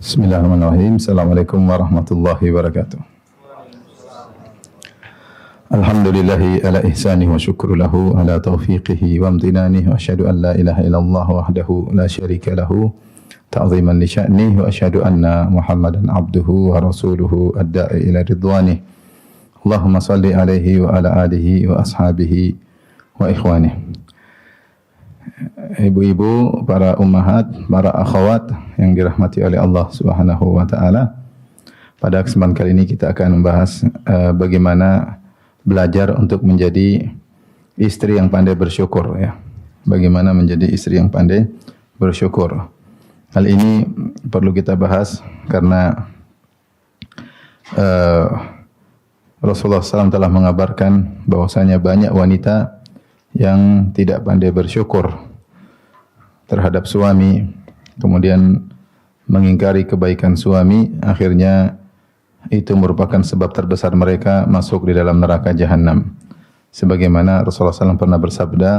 Bismillahirrahmanirrahim. Assalamualaikum warahmatullahi wabarakatuh. Alhamdulillahi ala ihsanihi wa syukru lahu ala taufiqihi wa amtinanihi wa asyhadu an la ilaha illallah wahdahu la syarika lahu ta'ziman li sya'nihi wa asyhadu anna Muhammadan abduhu wa rasuluhu ad-da'i ila ridwanih. Allahumma salli alaihi wa ala alihi wa ashabihi wa ikhwanihi. Ibu-ibu, para ummahat, para akhwat yang dirahmati oleh Allah Subhanahu wa taala. Pada kesempatan kali ini kita akan membahas bagaimana belajar untuk menjadi istri yang pandai bersyukur ya. Bagaimana menjadi istri yang pandai bersyukur. Hal ini perlu kita bahas karena Rasulullah SAW telah mengabarkan bahwasanya banyak wanita yang tidak pandai bersyukur terhadap suami, kemudian mengingkari kebaikan suami, akhirnya itu merupakan sebab terbesar mereka masuk di dalam neraka jahanam. Sebagaimana Rasulullah SAW pernah bersabda,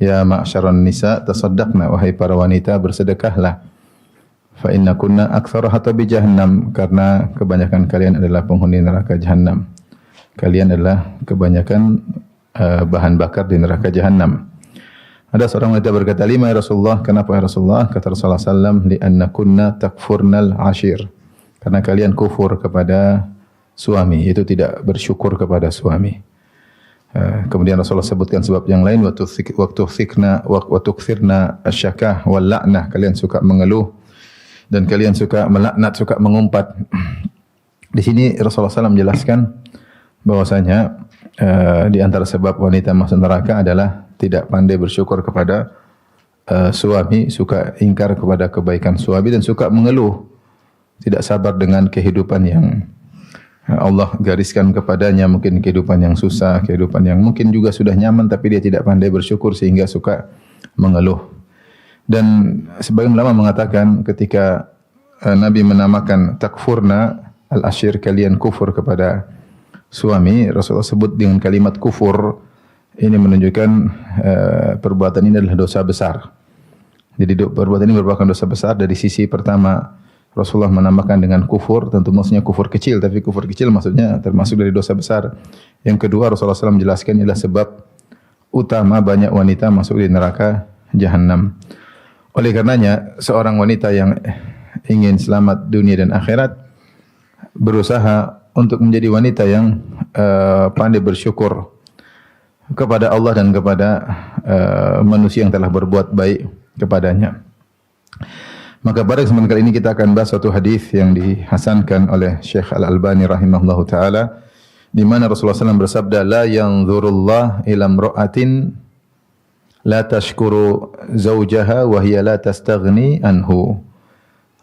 "Ya ma'syaran nisa tasaddaqna, wahai para wanita bersedekahlah. Fa inna kunna aktsara hatabi jahannam, karena kebanyakan kalian adalah penghuni neraka jahanam. Kalian adalah kebanyakan bahan bakar di neraka jahanam." Ada seorang wanita berkata, "Lima ya Rasulullah?" Kenapa ya Rasulullah? Kata Rasulullah SAW, "Li'anna kunna takfurnal ashir." Karena kalian kufur kepada suami, itu tidak bersyukur kepada suami. Kemudian Rasulullah sebutkan sebab yang lain, waktu tukthirna asyakah wal la'nah, kalian suka mengeluh dan kalian suka melaknat, suka mengumpat. Di sini Rasulullah SAW menjelaskan bahwasanya di antara sebab wanita masuk neraka adalah tidak pandai bersyukur kepada suami, suka ingkar kepada kebaikan suami dan suka mengeluh, tidak sabar dengan kehidupan yang Allah gariskan kepadanya, mungkin kehidupan yang susah, kehidupan yang mungkin juga sudah nyaman tapi dia tidak pandai bersyukur sehingga suka mengeluh. Dan sebagian ulama mengatakan ketika Nabi menamakan takfurna al-ashir, kalian kufur kepada suami, Rasulullah sebut dengan kalimat kufur. Ini menunjukkan perbuatan ini adalah dosa besar. Jadi perbuatan ini merupakan dosa besar. Dari sisi pertama Rasulullah menamakan dengan kufur, tentu maksudnya kufur kecil, tapi kufur kecil maksudnya termasuk dari dosa besar. Yang kedua Rasulullah SAW menjelaskan adalah sebab utama banyak wanita masuk di neraka jahanam. Oleh karenanya seorang wanita yang ingin selamat dunia dan akhirat berusaha untuk menjadi wanita yang pandai bersyukur kepada Allah dan kepada manusia yang telah berbuat baik kepadanya. Maka pada kesempatan kali ini kita akan bahas suatu hadis yang dihasankan oleh Syekh Al-Albani rahimahullahu taala, di mana Rasulullah SAW bersabda, "La yanzurullah ila imra'atin la tashkuru zawjaha wa hiya la tastaghni anhu."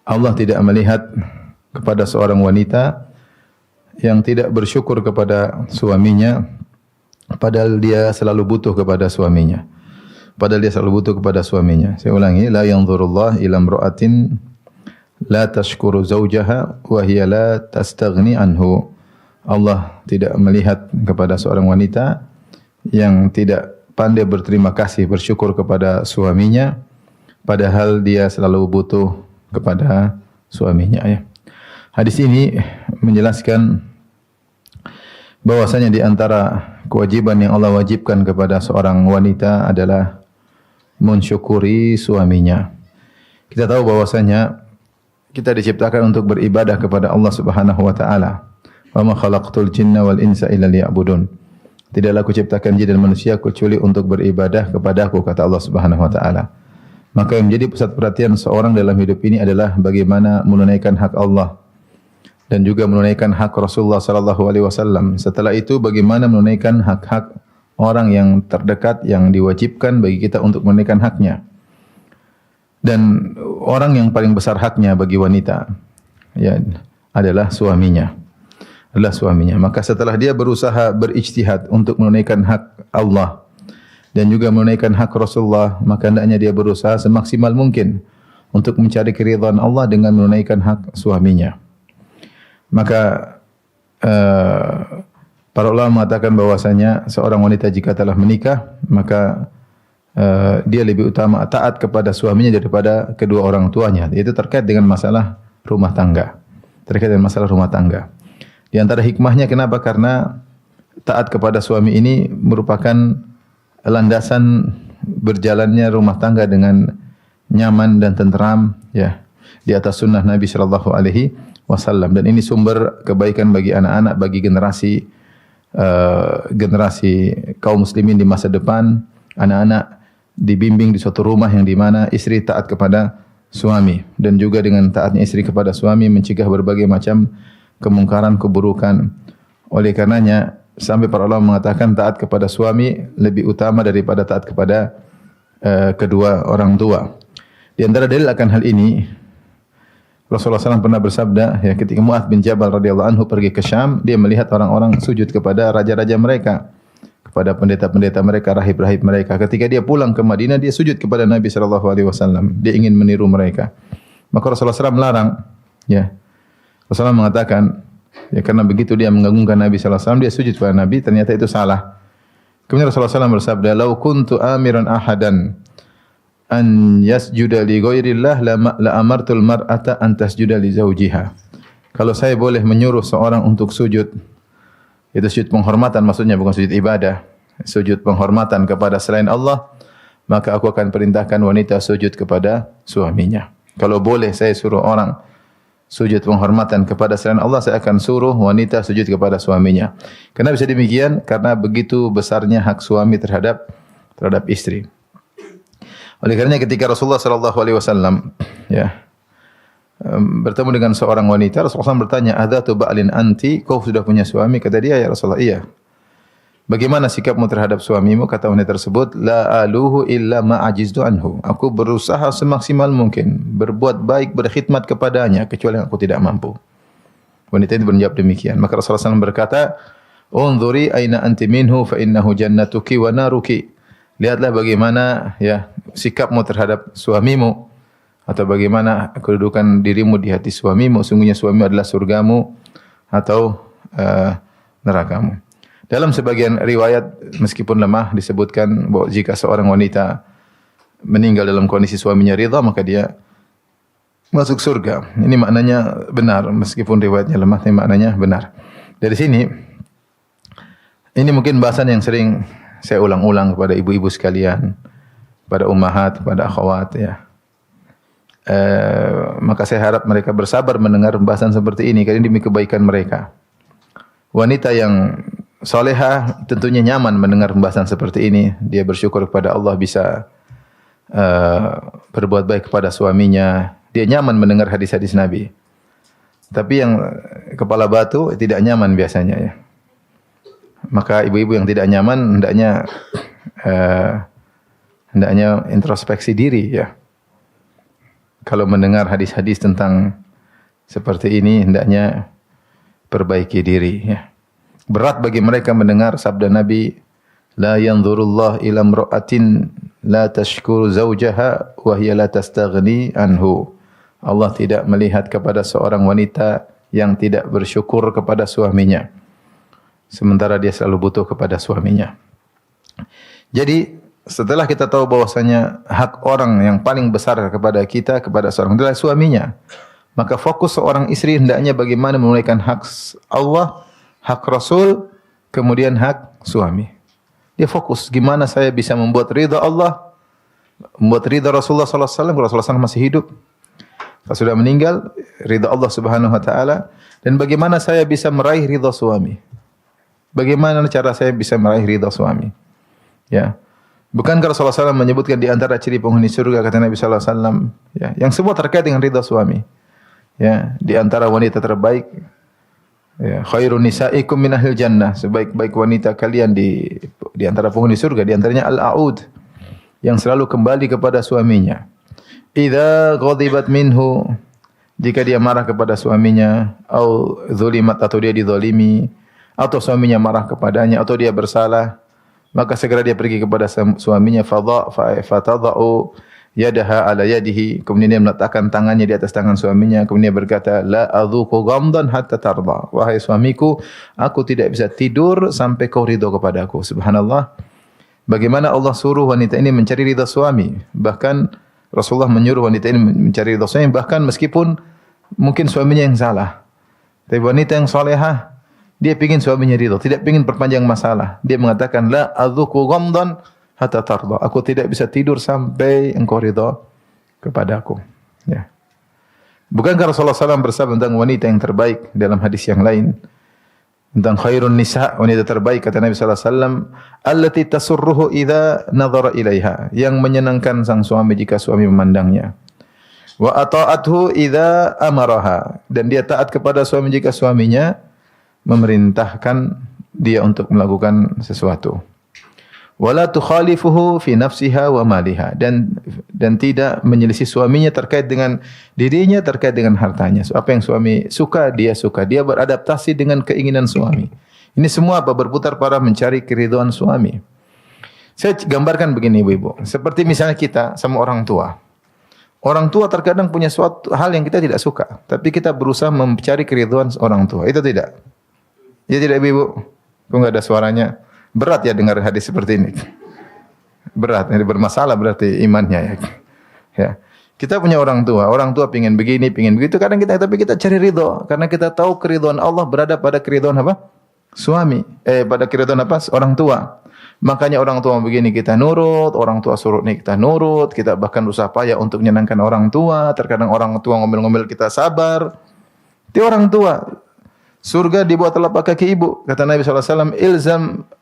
Allah tidak melihat kepada seorang wanita yang tidak bersyukur kepada suaminya, padahal dia selalu butuh kepada suaminya. Saya ulangi, la yanzurullah ila imra'atin la tashkuru zawjaha wa hiya la tastaghni anhu. Allah tidak melihat kepada seorang wanita yang tidak pandai berterima kasih, bersyukur kepada suaminya, padahal dia selalu butuh kepada suaminya ya. Hadis ini menjelaskan bahwasanya di antara kewajiban yang Allah wajibkan kepada seorang wanita adalah mensyukuri suaminya. Kita tahu bahwasanya kita diciptakan untuk beribadah kepada Allah Subhanahu wa taala. Wa ma khalaqtul jinna wal insa illa liya'budun. Tidaklah aku ciptakan jin dan manusia kecuali untuk beribadah kepadaku, kata Allah Subhanahu wa taala. Maka yang menjadi pusat perhatian seorang dalam hidup ini adalah bagaimana menunaikan hak Allah dan juga menunaikan hak Rasulullah sallallahu alaihi wasallam. Setelah itu bagaimana menunaikan hak-hak orang yang terdekat yang diwajibkan bagi kita untuk menunaikan haknya. Dan orang yang paling besar haknya bagi wanita ya adalah suaminya. Maka setelah dia berusaha berijtihad untuk menunaikan hak Allah dan juga menunaikan hak Rasulullah, maka hendaknya dia berusaha semaksimal mungkin untuk mencari keridhaan Allah dengan menunaikan hak suaminya. Maka para ulama mengatakan bahwasanya seorang wanita jika telah menikah, maka dia lebih utama taat kepada suaminya daripada kedua orang tuanya. Itu terkait dengan masalah rumah tangga. Terkait dengan masalah rumah tangga. Di antara hikmahnya kenapa? Karena taat kepada suami ini merupakan landasan berjalannya rumah tangga dengan nyaman dan tenteram ya di atas sunnah Nabi sallallahu alaihi wasallam, dan ini sumber kebaikan bagi anak-anak, bagi generasi kaum muslimin di masa depan. Anak-anak dibimbing di suatu rumah yang di mana istri taat kepada suami, dan juga dengan taatnya istri kepada suami mencegah berbagai macam kemungkaran, keburukan. Oleh karenanya sampai para ulama mengatakan taat kepada suami lebih utama daripada taat kepada kedua orang tua. Di antara dalil akan hal ini, Rasulullah SAW pernah bersabda, ya, ketika Mu'adz bin Jabal radhiyallahu anhu pergi ke Syam, dia melihat orang-orang sujud kepada raja-raja mereka, kepada pendeta-pendeta mereka, rahib-rahib mereka. Ketika dia pulang ke Madinah, dia sujud kepada Nabi SAW. Dia ingin meniru mereka. Maka Rasulullah SAW melarang. Ya, Rasulullah mengatakan, ya, karena begitu dia mengagungkan Nabi SAW, dia sujud kepada Nabi. Ternyata itu salah. Kemudian Rasulullah SAW bersabda, "Lau kuntu amiran ahadan an yasjuda li ghairillah la amartul mar'ata an tasjuda li zawjiha." Kalau saya boleh menyuruh seorang untuk sujud, itu sujud penghormatan maksudnya, bukan sujud ibadah, sujud penghormatan kepada selain Allah, maka aku akan perintahkan wanita sujud kepada suaminya. Kalau boleh saya suruh orang sujud penghormatan kepada selain Allah, saya akan suruh wanita sujud kepada suaminya. Kenapa bisa demikian? Karena begitu besarnya hak suami terhadap istri. Oleh karenanya ketika Rasulullah sallallahu alaihi wasallam bertemu dengan seorang wanita, Rasulullah SAW bertanya, "Adzatu ba'lin anti?" Kau sudah punya suami? Kata dia, "Ya Rasulullah, iya." "Bagaimana sikapmu terhadap suamimu?" Kata wanita tersebut, "La aluhu illa ma ajiztu anhu." Aku berusaha semaksimal mungkin berbuat baik, berkhidmat kepadanya kecuali yang aku tidak mampu. Wanita itu menjawab demikian. Maka Rasulullah SAW berkata, "Unzuri aina anti minhu fa innahu jannatuki wa naruki." Lihatlah bagaimana ya sikapmu terhadap suamimu, atau bagaimana kedudukan dirimu di hati suamimu. Sungguhnya suamimu adalah surgamu atau nerakamu. Dalam sebagian riwayat meskipun lemah disebutkan bahwa jika seorang wanita meninggal dalam kondisi suaminya ridha, maka dia masuk surga. Ini maknanya benar, meskipun riwayatnya lemah, tapi maknanya benar. Dari sini, ini mungkin bahasan yang sering saya ulang-ulang kepada ibu-ibu sekalian, pada ummahat, pada akhwat ya. Maka saya harap mereka bersabar mendengar pembahasan seperti ini, karena ini demi kebaikan mereka. Wanita yang salehah tentunya nyaman mendengar pembahasan seperti ini. Dia bersyukur kepada Allah bisa berbuat baik kepada suaminya. Dia nyaman mendengar hadis-hadis Nabi. Tapi yang kepala batu tidak nyaman biasanya ya. Maka ibu-ibu yang tidak nyaman hendaknya introspeksi diri ya. Kalau mendengar hadis-hadis tentang seperti ini, hendaknya perbaiki diri ya. Berat bagi mereka mendengar sabda Nabi, "La yanzurullah ila imra'atin la tashkuru zawjaha wa hiya la tastaghni anhu." Allah tidak melihat kepada seorang wanita yang tidak bersyukur kepada suaminya, sementara dia selalu butuh kepada suaminya. Jadi setelah kita tahu bahwasanya hak orang yang paling besar kepada kita, kepada seorang adalah suaminya, maka fokus seorang istri hendaknya bagaimana menunaikan hak Allah, hak Rasul, kemudian hak suami. Dia fokus gimana saya bisa membuat ridha Allah, membuat ridha Rasulullah sallallahu alaihi wasallam. Rasulullah SAW masih hidup. Kalau sudah meninggal, ridha Allah Subhanahu wa taala, dan bagaimana saya bisa meraih ridha suami. Bagaimana cara saya bisa meraih ridha suami? Ya. Bukankah Rasulullah SAW menyebutkan di antara ciri penghuni surga, kata Nabi sallallahu alaihi wasallam, ya, yang semua terkait dengan ridha suami. Ya, di antara wanita terbaik, ya, khairun nisaikum min ahlil jannah, sebaik-baik wanita kalian di antara penghuni surga, di antaranya al-aud, yang selalu kembali kepada suaminya. Idza ghadibat minhu, jika dia marah kepada suaminya, au zulimat, atau dia dizalimi, atau suaminya marah kepadanya, atau dia bersalah, maka segera dia pergi kepada suaminya, fatadau yadaha ala yadihi, kemudian dia meletakkan tangannya di atas tangan suaminya, kemudian dia berkata, la adzuqu ghamdan hatta tarda, wahai suamiku, aku tidak bisa tidur sampai kau ridha kepadaku. Subhanallah, bagaimana Allah suruh wanita ini mencari ridha suami. Bahkan Rasulullah menyuruh wanita ini mencari ridha suami, bahkan meskipun mungkin suaminya yang salah. Tapi wanita yang solehah, dia ingin suaminya ridho, tidak ingin perpanjang masalah. Dia mengatakan, la adzuku ghamdan hatta tarda. Aku tidak bisa tidur sampai engkau ridho kepadaku. Ya. Bukankah Rasulullah SAW bersabda tentang wanita yang terbaik dalam hadis yang lain? Tentang khairun nisa, wanita terbaik, kata Nabi SAW, allati tasurruhu idza nadhara ilaiha, yang menyenangkan sang suami jika suami memandangnya. Wa ata'athu idza amaraha, dan dia taat kepada suami jika suaminya memerintahkan dia untuk melakukan sesuatu. Wala tukhalifuhu fi nafsiha wa maliha, dan tidak menyelisih suaminya terkait dengan dirinya, terkait dengan hartanya. So, apa yang suami suka, dia beradaptasi dengan keinginan suami. Ini semua apa? Berputar pada mencari keridhaan suami. Saya gambarkan begini ibu-ibu, seperti misalnya kita sama orang tua. Orang tua terkadang punya suatu hal yang kita tidak suka, tapi kita berusaha mencari keridhaan orang tua. Itu tidak? Ya tidak ibu-ibu? Kok enggak ada suaranya? Berat ya dengar hadis seperti ini. Berat, ini bermasalah berarti imannya ya. Ya. Kita punya orang tua pingin begini, pingin begitu. Kadang tapi kita cari ridho, karena kita tahu keridhaan Allah berada pada keridhaan apa? Suami. Pada keridhaan apa? Orang tua. Makanya orang tua begini kita nurut, orang tua suruh nih kita nurut, kita bahkan berusaha payah untuk menyenangkan orang tua. Terkadang orang tua ngomel-ngomel kita sabar. Itu orang tua. Surga di bawah telapak kaki ibu. Kata Nabi SAW,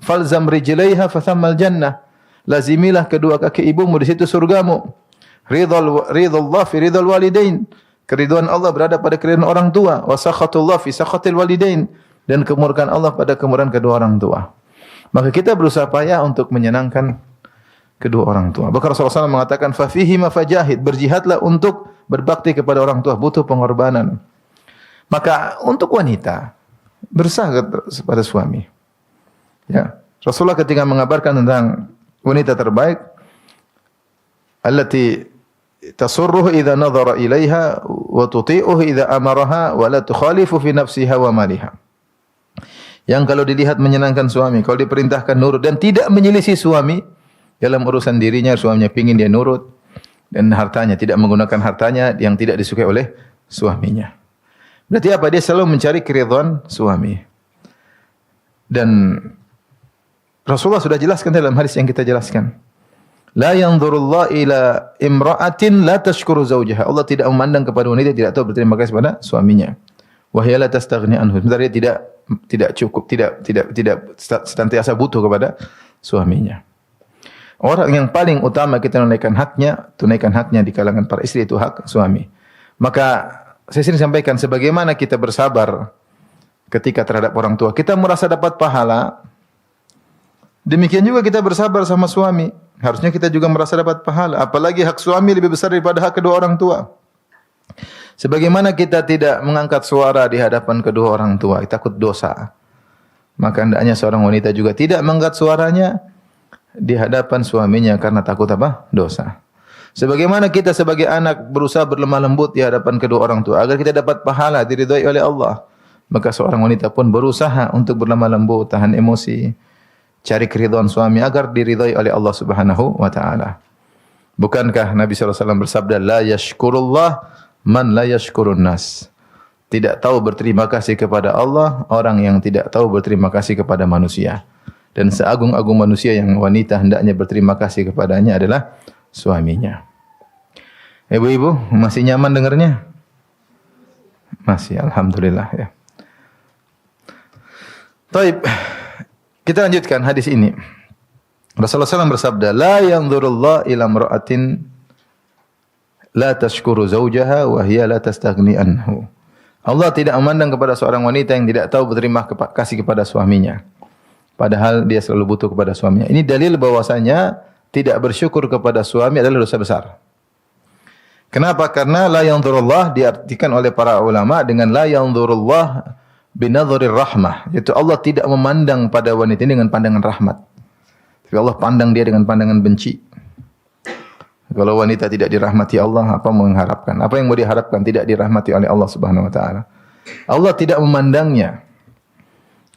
falzam rijlaiha fathammal jannah. Lazimilah kedua kaki ibumu, di situ surgamu. Ridullah fi ridul walidain. Keridhaan Allah berada pada keridhaan orang tua. Wa sakhatullah fi sakhatil walidain. Dan kemurkaan Allah pada kemurkaan kedua orang tua. Maka kita berusaha payah untuk menyenangkan kedua orang tua. Bahkan Rasulullah SAW mengatakan, fafihi mafajahid. Berjihadlah untuk berbakti kepada orang tua. Butuh pengorbanan. Maka untuk wanita berusaha kepada suami. Ya, Rasulullah ketika mengabarkan tentang wanita terbaik, allati tasurruhu idza nadhara ilaiha wa tuti'uhu idza amaraha wa la tukhalifu fi nafsiha wa maliha. Yang kalau dilihat menyenangkan suami, kalau diperintahkan nurut dan tidak menyelisih suami dalam urusan dirinya, suaminya pingin dia nurut, dan hartanya tidak menggunakan hartanya yang tidak disukai oleh suaminya. Berarti apa? Dia selalu mencari keridhaan suami. Dan Rasulullah sudah jelaskan dalam hadis yang kita jelaskan. La yanzurullah ila imra'atin la tashkuru zawjaha. Allah tidak memandang kepada wanita yang tidak tahu berterima kasih kepada suaminya. Wa hiya la tastaghni anhu. Sebenarnya tidak cukup, tidak senantiasa butuh kepada suaminya. Orang yang paling utama kita tunaikan haknya di kalangan para istri itu hak suami. Maka saya sering sampaikan sebagaimana kita bersabar ketika terhadap orang tua, kita merasa dapat pahala. Demikian juga kita bersabar sama suami, harusnya kita juga merasa dapat pahala. Apalagi hak suami lebih besar daripada hak kedua orang tua. Sebagaimana kita tidak mengangkat suara di hadapan kedua orang tua, takut dosa. Maka hendaknya seorang wanita juga tidak mengangkat suaranya di hadapan suaminya karena takut apa? Dosa. Sebagaimana kita sebagai anak berusaha berlemah lembut di hadapan kedua orang tua agar kita dapat pahala diridhai oleh Allah, maka seorang wanita pun berusaha untuk berlemah lembut, tahan emosi, cari keridhaan suami agar diridhai oleh Allah Subhanahu wa taala. Bukankah Nabi SAW bersabda, la yashkurullah man la yashkurun nas. Tidak tahu berterima kasih kepada Allah orang yang tidak tahu berterima kasih kepada manusia. Dan seagung-agung manusia yang wanita hendaknya berterima kasih kepadanya adalah suaminya. Ibu-ibu masih nyaman dengarnya? Masih, alhamdulillah ya. Taib, kita lanjutkan hadis ini. Rasulullah SAW bersabda, la yanzurullah ila imra'atin la tashkuru zawjaha wa hiya la tastaghni anhu. Allah tidak memandang kepada seorang wanita yang tidak tahu berterima kasih kepada suaminya, padahal dia selalu butuh kepada suaminya. Ini dalil bahwasanya tidak bersyukur kepada suami adalah dosa besar. Kenapa? Karena la yanzurullah diartikan oleh para ulama dengan la yanzurullah binadhurir rahmah, yaitu Allah tidak memandang pada wanita ini dengan pandangan rahmat. Tapi Allah pandang dia dengan pandangan benci. Kalau wanita tidak dirahmati Allah, apa mau mengharapkan? Apa yang mau diharapkan? Tidak dirahmati oleh Allah Subhanahu wa taala. Allah tidak memandangnya.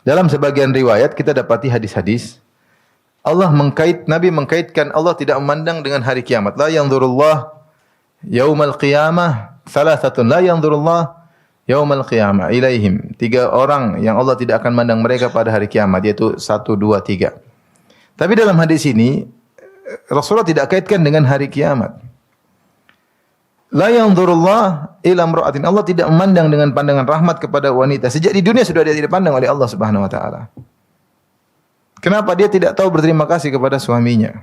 Dalam sebagian riwayat kita dapati hadis-hadis Nabi mengkaitkan Allah tidak memandang dengan hari kiamat. La yanzurullah yaumal qiyamah thalathatun. La yanzurullah Yaumal qiyamah ilaihim. 3 orang yang Allah tidak akan mandang mereka pada hari kiamat, yaitu 1, 2, 3. Tapi dalam hadis ini Rasulullah tidak kaitkan dengan hari kiamat. La yanzurullah ila imra'atin. Allah tidak memandang dengan pandangan rahmat kepada wanita. Sejak di dunia sudah dia tidak pandang oleh Allah Subhanahu wa taala. Kenapa dia tidak tahu berterima kasih kepada suaminya?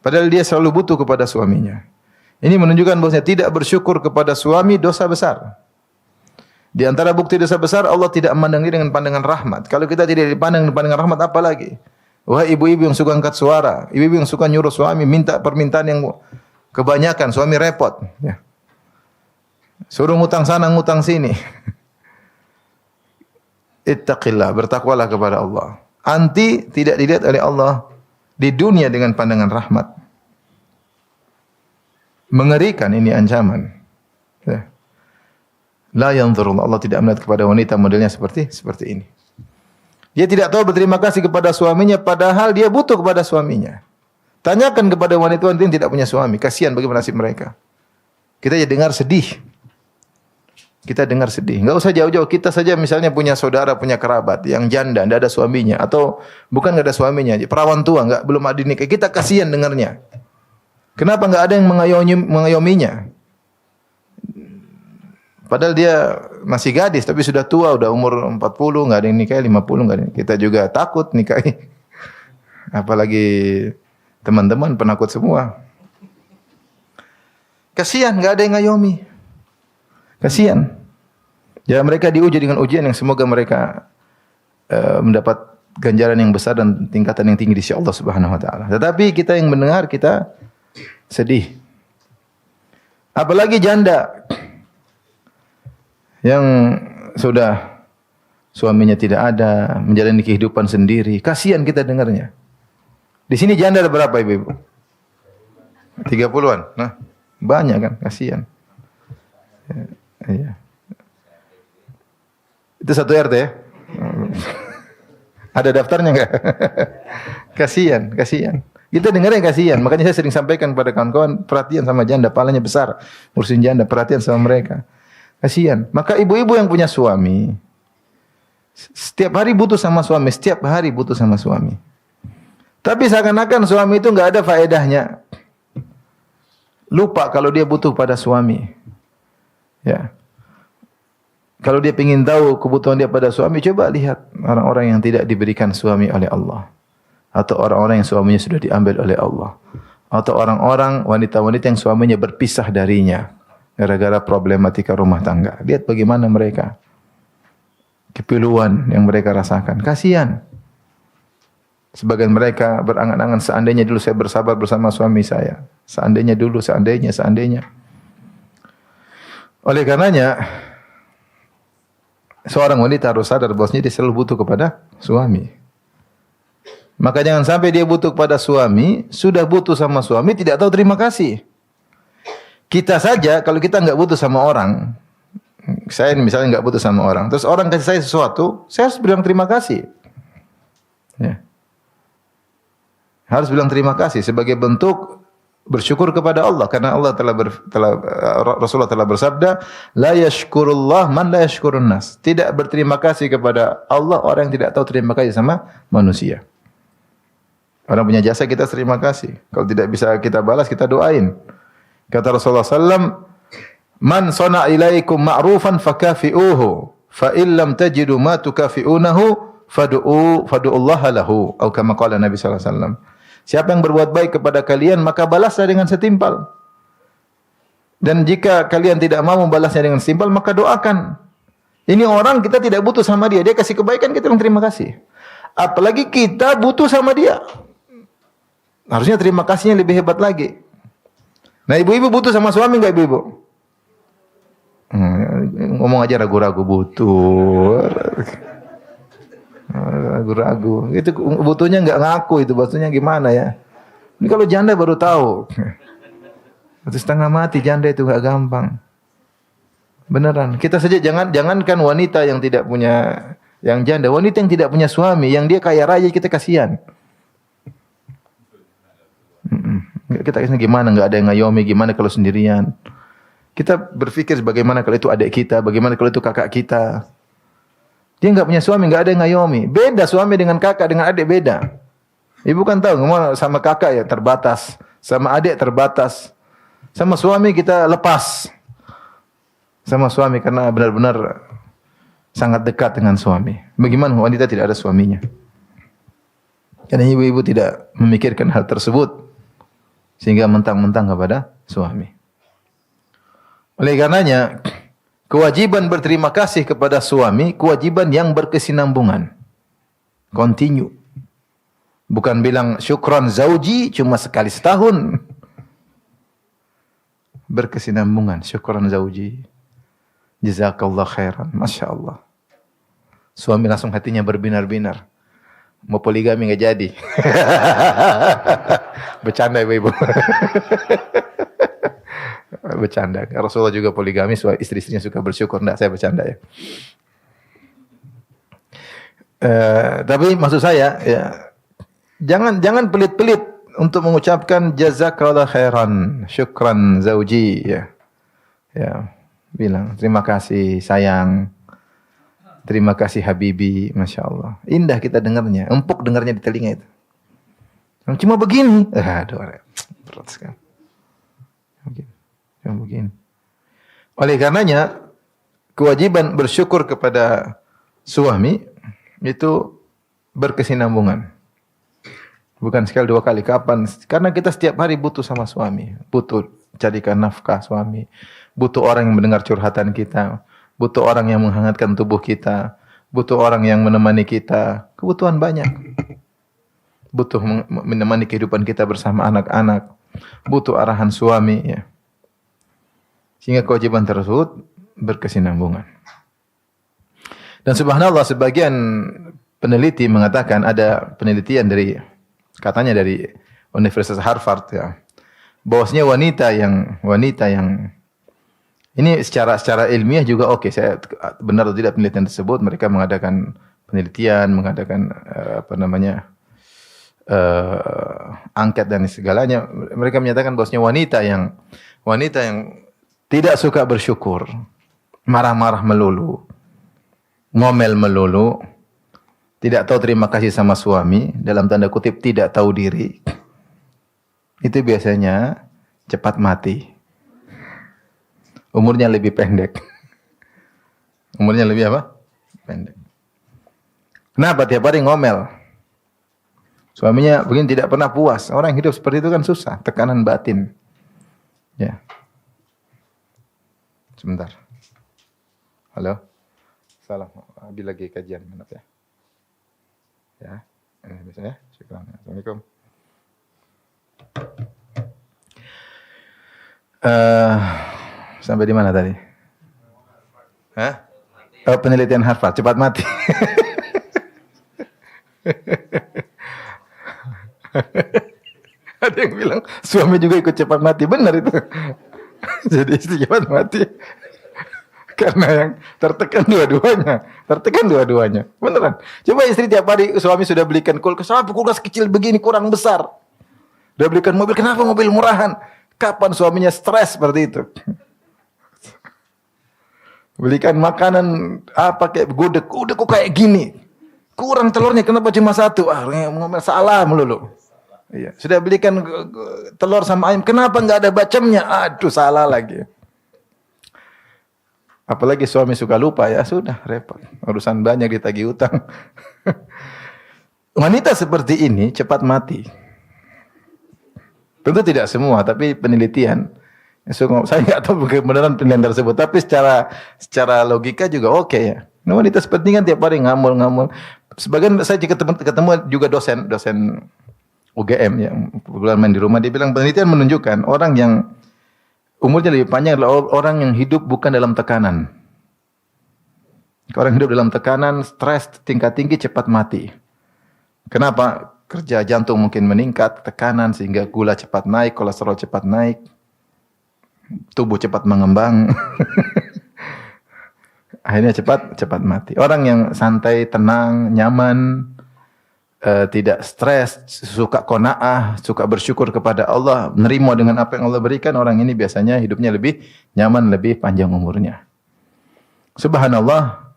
Padahal dia selalu butuh kepada suaminya. Ini menunjukkan bahwasanya tidak bersyukur kepada suami dosa besar. Di antara bukti dosa besar, Allah tidak memandang dia dengan pandangan rahmat. Kalau kita tidak dipandang dengan pandangan rahmat, apa lagi? Wahai ibu-ibu yang suka angkat suara, ibu-ibu yang suka nyuruh suami minta permintaan yang kebanyakan, suami repot. Ya. Suruh ngutang sana, ngutang sini. Ittaqillah, bertakwalah kepada Allah. Anti tidak dilihat oleh Allah di dunia dengan pandangan rahmat. Mengerikan, ini ancaman. Ya. La yanzurullah, Allah tidak melihat kepada wanita modelnya seperti ini. Dia tidak tahu berterima kasih kepada suaminya padahal dia butuh kepada suaminya. Tanyakan kepada wanita-wanita yang tidak punya suami, kasihan bagaimana nasib mereka. Kita ya dengar sedih. Kita dengar sedih. Enggak usah jauh-jauh, kita saja misalnya punya saudara, punya kerabat yang janda, enggak ada suaminya, atau bukan enggak ada suaminya, perawan tua, enggak belum ada nikah. Kita kasihan dengarnya. Kenapa enggak ada yang mengayominya? Padahal dia masih gadis, tapi sudah tua, udah umur 40, enggak ada yang nikahi, 50, enggak ada. Kita juga takut nikahi. Apalagi teman-teman penakut semua. Kasihan, enggak ada yang ngayomi. Kasihan. Ya mereka diuji dengan ujian yang semoga mereka mendapat ganjaran yang besar dan tingkatan yang tinggi di sisi Allah Subhanahu wa taala. Tetapi kita yang mendengar kita sedih. Apalagi janda yang sudah suaminya tidak ada, menjalani kehidupan sendiri. Kasihan kita dengarnya. Di sini janda ada berapa ibu-ibu? 30-an. Nah, banyak kan, kasihan. Ya. Itu satu RT ya? Ada daftarnya enggak? Kasihan. Kita dengarnya kasihan. Makanya saya sering sampaikan kepada kawan-kawan, perhatian sama janda, palanya besar. Urusin janda, perhatian sama mereka. Kasihan. Maka ibu-ibu yang punya suami, setiap hari butuh sama suami, Tapi seakan-akan suami itu enggak ada faedahnya. Lupa kalau dia butuh pada suami. Ya. Kalau dia ingin tahu kebutuhan dia pada suami, coba lihat orang-orang yang tidak diberikan suami oleh Allah. Atau orang-orang yang suaminya sudah diambil oleh Allah. Atau orang-orang wanita-wanita yang suaminya berpisah darinya. Gara-gara problematika rumah tangga. Lihat bagaimana mereka. Kepiluan yang mereka rasakan. Kasihan. Sebagian mereka berangan-angan, seandainya dulu saya bersabar bersama suami saya. Seandainya. Oleh karenanya, seorang wanita harus sadar bahwasanya dia selalu butuh kepada suami. Maka jangan sampai dia butuh kepada suami, sudah butuh sama suami, tidak tahu terima kasih. Kita saja, kalau kita enggak butuh sama orang, saya misalnya enggak butuh sama orang, terus orang kasih saya sesuatu, saya harus bilang terima kasih. Ya. Harus bilang terima kasih sebagai bentuk bersyukur kepada Allah, karena Allah Rasulullah telah bersabda, la yashkurullah man la yashkurun nas. Tidak berterima kasih kepada Allah orang yang tidak tahu terima kasih sama manusia. Orang punya jasa kita terima kasih. Kalau tidak bisa kita balas, kita doain. Kata Rasulullah SAW, man sona ilaikum ma'rufan fakafi'uhu, fa illam tajidu ma tukafi'unahu, fadu'ullaha lahu. Atau kama qala Nabi SAW. Siapa yang berbuat baik kepada kalian, maka balaslah dengan setimpal. Dan jika kalian tidak mau membalasnya dengan setimpal, maka doakan. Ini orang kita tidak butuh sama dia. Dia kasih kebaikan, kita bilang terima kasih. Apalagi kita butuh sama dia. Harusnya terima kasihnya lebih hebat lagi. Nah, ibu-ibu butuh sama suami enggak ibu-ibu? Ngomong aja ragu-ragu butuh. Ragu-ragu. Itu butuhnya enggak ngaku itu, butuhnya gimana ya? Ini kalau janda baru tahu. Itu setengah mati janda itu enggak gampang. Beneran. Kita saja jangankan wanita yang tidak punya, yang janda, wanita yang tidak punya suami, yang dia kaya raya kita kasihan. Kita gimana, enggak ada yang ngayomi, gimana kalau sendirian. Kita berpikir bagaimana kalau itu adik kita, bagaimana kalau itu kakak kita. Dia enggak punya suami, enggak ada yang ngayomi. Beda suami dengan kakak, dengan adik beda. Ibu kan tahu, sama kakak ya terbatas, sama adik terbatas. Sama suami kita lepas. Sama suami karena benar-benar sangat dekat dengan suami. Bagaimana wanita tidak ada suaminya? Karena ibu-ibu tidak memikirkan hal tersebut sehingga mentang-mentang kepada suami. Oleh karenanya, kewajiban berterima kasih kepada suami, kewajiban yang berkesinambungan. Continue. Bukan bilang syukran zauji cuma sekali setahun. Berkesinambungan, syukran zauji. Jazakallah khairan. Masya Allah. Suami langsung hatinya berbinar-binar. Mau poligami nggak jadi. Bercanda ibu-ibu. Bercanda. Rasulullah juga poligami, istri-istrinya suka bersyukur. Enggak, saya bercanda ya. Tapi maksud saya, ya, jangan pelit-pelit untuk mengucapkan jazakallah khairan, syukran zauji, ya. Ya, bilang terima kasih sayang, terima kasih habibi, masya Allah. Indah kita dengarnya, empuk dengarnya di telinga itu. Cuma begini, aduh, berat sekali. Begini. Oleh karenanya, kewajiban bersyukur kepada suami itu berkesinambungan. Bukan sekali dua kali. Kapan? Karena kita setiap hari butuh sama suami. Butuh carikan nafkah suami. Butuh orang yang mendengar curhatan kita. Butuh orang yang menghangatkan tubuh kita. Butuh orang yang menemani kita. Kebutuhan banyak. Butuh menemani kehidupan kita bersama anak-anak. Butuh arahan suami, ya. Sehingga kewajiban tersebut berkesinambungan. Dan subhanallah, sebagian peneliti mengatakan, ada penelitian katanya dari Universitas Harvard, ya, bahwasanya wanita yang ini secara ilmiah juga oke. Saya benar atau tidak penelitian tersebut, mereka mengadakan penelitian, mengadakan angket dan segalanya. Mereka menyatakan bahwasanya wanita yang tidak suka bersyukur, marah-marah melulu, ngomel melulu, tidak tahu terima kasih sama suami, dalam tanda kutip tidak tahu diri, itu biasanya cepat mati. Umurnya lebih pendek. Umurnya lebih apa? Pendek. Kenapa tiap hari ngomel? Suaminya begini tidak pernah puas. Orang yang hidup seperti itu kan susah, tekanan batin. Ya. Sebentar. Halo. Salam. Abi lagi kajian, maaf ya. Ya. Ini bisa ya. Syukran. Assalamualaikum. Sampai di mana tadi? Hah? Oh, penelitian Harvard, cepat mati. Ada yang bilang suami juga ikut cepat mati, benar itu. Jadi istri cepat mati karena yang tertekan dua-duanya, beneran. Coba istri tiap hari suami sudah belikan kulkas, kenapa kulkas kecil begini kurang besar? Udah belikan mobil, kenapa mobil murahan? Kapan suaminya stres seperti itu? Belikan makanan apa kayak gudeg kok kayak gini, kurang telurnya, kenapa cuma satu? Ngomel salah melulu. Iya, sudah belikan telur sama ayam, kenapa nggak ada bacemnya? Aduh, salah lagi. Apalagi suami suka lupa, ya sudah repot. Urusan banyak, ditagih utang. Wanita seperti ini cepat mati. Tentu tidak semua, tapi penelitian. Saya nggak tahu beneran penelitian tersebut, tapi secara logika juga oke ya. Nah, wanita seperti ini kan tiap hari ngamul. Sebagian saya ketemu juga dosen UGM yang kebetulan main di rumah, dia bilang penelitian menunjukkan orang yang umurnya lebih panjang adalah orang yang hidup bukan dalam tekanan. Orang hidup dalam tekanan, stres tingkat tinggi, cepat mati. Kenapa? Kerja jantung mungkin meningkat, tekanan sehingga gula cepat naik, kolesterol cepat naik, tubuh cepat mengembang. Akhirnya cepat mati. Orang yang santai, tenang, nyaman, tidak stres, suka qanaah, suka bersyukur kepada Allah, menerima dengan apa yang Allah berikan, orang ini biasanya hidupnya lebih nyaman, lebih panjang umurnya. Subhanallah,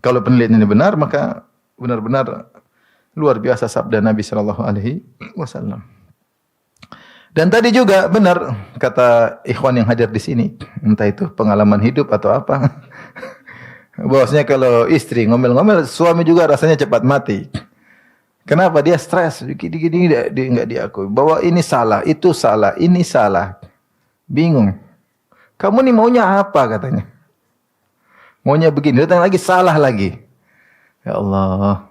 kalau penelitian ini benar, maka benar-benar luar biasa sabda Nabi sallallahu alaihi wasallam. Dan tadi juga benar kata ikhwan yang hadir di sini, entah itu pengalaman hidup atau apa. Bahwasanya kalau istri ngomel-ngomel, suami juga rasanya cepat mati. Kenapa? Dia stres, gini-gini enggak diakui. Bahwa ini salah, itu salah, ini salah. Bingung. Kamu nih maunya apa katanya? Maunya begini, datang lagi salah lagi. Ya Allah.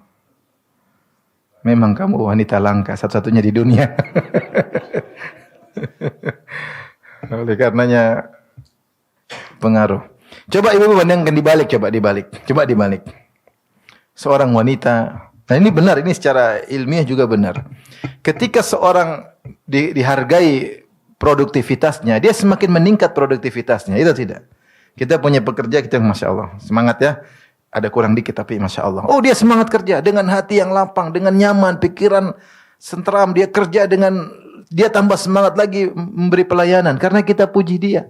Memang kamu wanita langka, satu-satunya di dunia. Oleh karenanya pengaruh. Coba ibu bandingkan dibalik, coba dibalik. Seorang wanita, nah ini benar, ini secara ilmiah juga benar. Ketika seorang dihargai produktivitasnya, dia semakin meningkat produktivitasnya, itu tidak. Kita punya pekerja, kita Masya Allah, semangat ya. Ada kurang dikit tapi Masya Allah. Oh dia semangat kerja, dengan hati yang lapang, dengan nyaman, pikiran sentram, dia kerja dengan, dia tambah semangat lagi memberi pelayanan. Karena kita puji dia.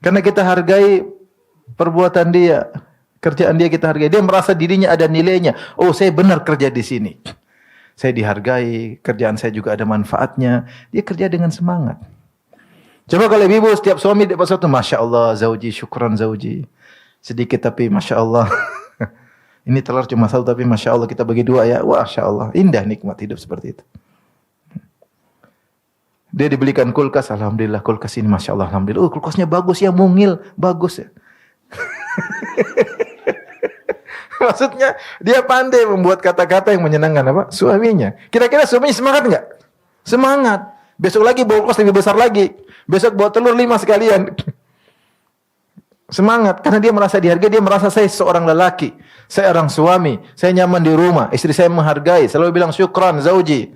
Karena kita hargai perbuatan dia. Kerjaan dia kita hargai. Dia merasa dirinya ada nilainya. Oh saya benar kerja di sini. Saya dihargai, kerjaan saya juga ada manfaatnya. Dia kerja dengan semangat. Coba kalau ibu setiap suami dapat sesuatu, Masya Allah, zauji, syukran zauji. Sedikit tapi Masya Allah. Ini telur cuma satu tapi Masya Allah kita bagi dua ya. Wah Masya Allah. Indah nikmat hidup seperti itu. Dia dibelikan kulkas. Alhamdulillah kulkas ini Masya Allah. Alhamdulillah. Oh kulkasnya bagus ya. Mungil. Bagus ya. Maksudnya dia pandai membuat kata-kata yang menyenangkan apa? Suaminya. Kira-kira suaminya semangat enggak? Semangat. Besok lagi bawa kulkas lebih besar lagi. Besok bawa telur 5 sekalian. Semangat, karena dia merasa dihargai, dia merasa saya seorang lelaki, saya orang suami, saya nyaman di rumah, istri saya menghargai, selalu bilang syukran zauji,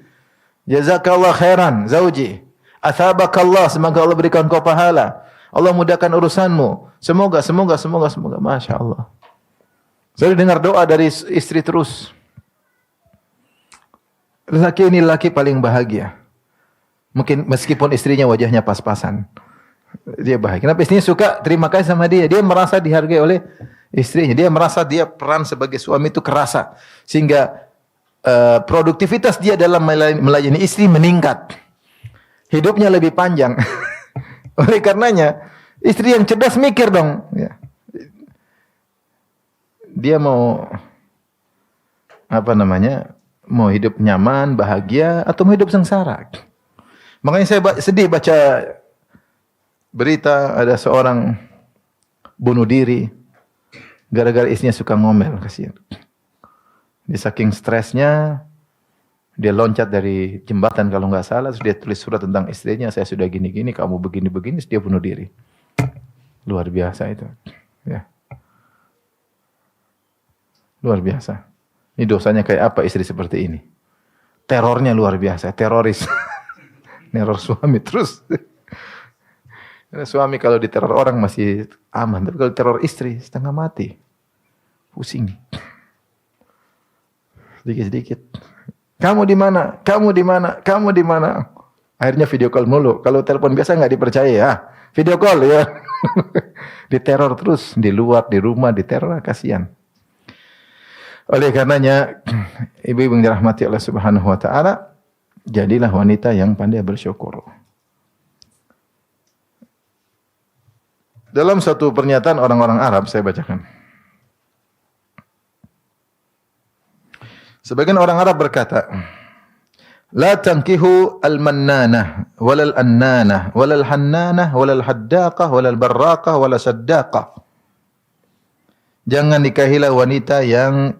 jazakallah khairan zauji, athabakallah, semoga Allah berikan kau pahala, Allah mudahkan urusanmu, semoga, Masya Allah. Saya dengar doa dari istri terus. Laki ini laki paling bahagia. Mungkin meskipun istrinya wajahnya pas-pasan. Dia bahagia. Kenapa istrinya suka terima kasih sama dia? Dia merasa dihargai oleh istrinya. Dia merasa dia peran sebagai suami itu kerasa. Sehingga produktivitas dia dalam melayani istri meningkat. Hidupnya lebih panjang. Oleh karenanya, istri yang cerdas mikir dong. Ya. Dia mau mau hidup nyaman, bahagia, atau mau hidup sengsara. Makanya saya sedih baca berita ada seorang bunuh diri gara-gara istrinya suka ngomel, kasihan. Dia saking stresnya, dia loncat dari jembatan kalau nggak salah, terus dia tulis surat tentang istrinya, saya sudah gini-gini, kamu begini-begini, terus dia bunuh diri. Luar biasa itu. Ya. Luar biasa. Ini dosanya kayak apa istri seperti ini? Terornya luar biasa, teroris. Neror suami terus. Karena suami kalau diteror orang masih aman, tapi kalau teror istri setengah mati. Pusing. Sedikit-sedikit. Kamu di mana? Kamu di mana? Kamu di mana? Akhirnya video call mulu. Kalau telepon biasa nggak dipercaya ya. Video call ya. Diteror terus di luar, di rumah diteror, kasihan. Oleh karenanya ibu-ibu yang dirahmati Allah Subhanahu wa taala, jadilah wanita yang pandai bersyukur. Dalam satu pernyataan orang-orang Arab, saya bacakan. Sebagian orang Arab berkata, La tankihu al-mannanah, walal annanah, walal hannanah, walal haddaqah, walal barraqah, walal saddaqah. Jangan nikahilah wanita yang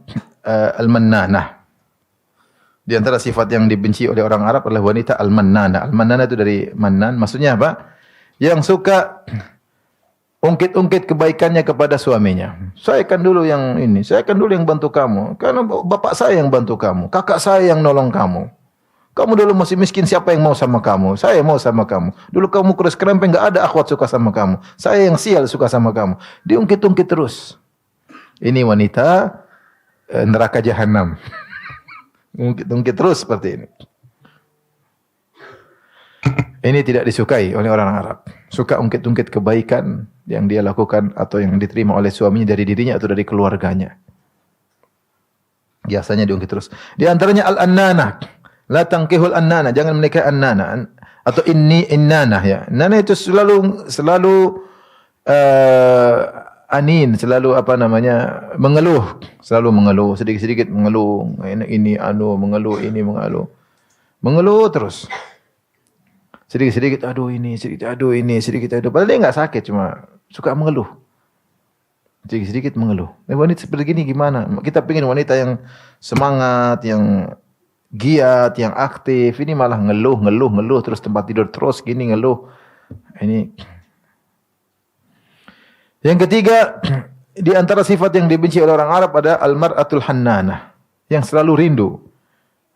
al-mannanah. Di antara sifat yang dibenci oleh orang Arab adalah wanita al-mannanah. Al-mannanah itu dari mannan, maksudnya apa? Yang suka ungkit-ungkit kebaikannya kepada suaminya. Saya kan dulu yang ini, saya kan dulu yang bantu kamu. Karena bapak saya yang bantu kamu, kakak saya yang nolong kamu. Kamu dulu masih miskin, siapa yang mau sama kamu? Saya mau sama kamu. Dulu kamu kurus kerempeng, enggak ada akhwat suka sama kamu. Saya yang sial suka sama kamu. Diungkit-ungkit terus. Ini wanita neraka jahanam. Ungkit-ungkit terus seperti ini. Ini tidak disukai oleh orang Arab. Suka ungkit-ungkit kebaikan yang dia lakukan atau yang diterima oleh suaminya dari dirinya atau dari keluarganya. Biasanya diungkit terus. Di antaranya al-annana. La tankihul annana, jangan menikah annana atau innana ya. Nana itu selalu anin, selalu apa namanya? Mengeluh, selalu mengeluh, sedikit-sedikit mengeluh. Mengeluh ini, mengeluh. Mengeluh terus. Sedikit-sedikit aduh ini, sedikit aduh. Padahal dia enggak sakit, cuma suka mengeluh. Sedikit-sedikit mengeluh. Wanita seperti ini gimana? Kita pengen wanita yang semangat, yang giat, yang aktif. Ini malah ngeluh terus tempat tidur terus gini ngeluh. Ini. Yang ketiga, di antara sifat yang dibenci oleh orang Arab ada al-mar'atul hannanah, yang selalu rindu.